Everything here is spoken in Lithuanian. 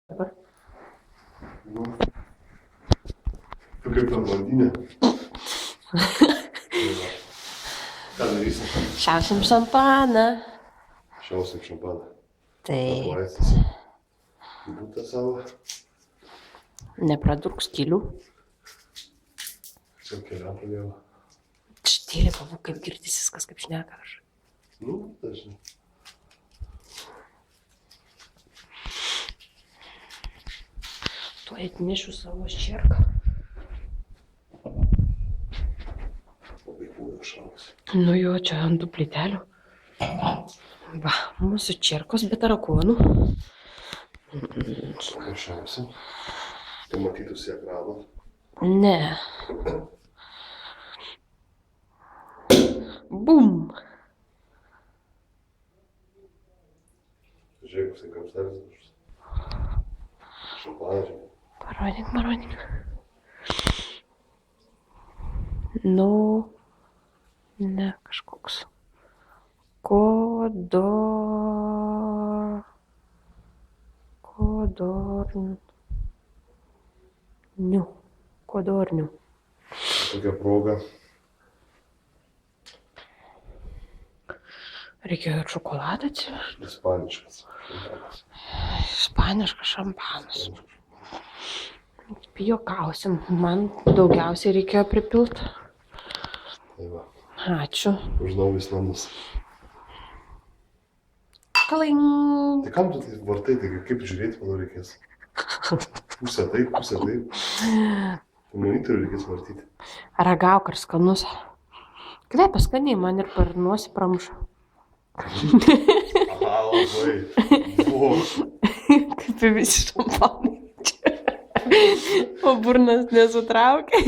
Dabar. Nu. Tu kaip ta blondinė. Ką darysim? Šiausim šampaną. Šiausim šampaną. Tai Aplaistys. Būtą savo. nepradurk skylių. Čia keliam pradėjau. Štyri pabūk, kaip girdys viskas, kaip šneka. Nu, dažnai. Tuoj atnešiu savo ščerką. Labai kūdo šaus. Nu jo, čia ant tų plytelių. Va, mūsų čerkos be tarakonų. Paprasčiausiai. Tai matytųsi ekraną. Ne. Bum. Žiūrėk, koksai kamštelis dušas. Šampaną žiūrėk. Parodyk. Nu, ne kažkoks. Kodornių. Tokia proga. Reikėjo ir šokoladą atsivežti. Ispaniškas šampanas. Ispaniškas šampanas. Pijokausim. Man daugiausiai reikėjo pripilt. Tai va. Ačiū. Už naujus namus. Kaling. Tai kam tu tai vartai, tai kaip žiūrėti, manau, reikės? Pusę taip, pusę taip. Monitorių reikės vartyti. Ragauk ar skanus. Kvepia skaniai, man ir per nosį pramuša. Aha, labai. O. Kaip ir visi šampanai. O burnas nesutraukia.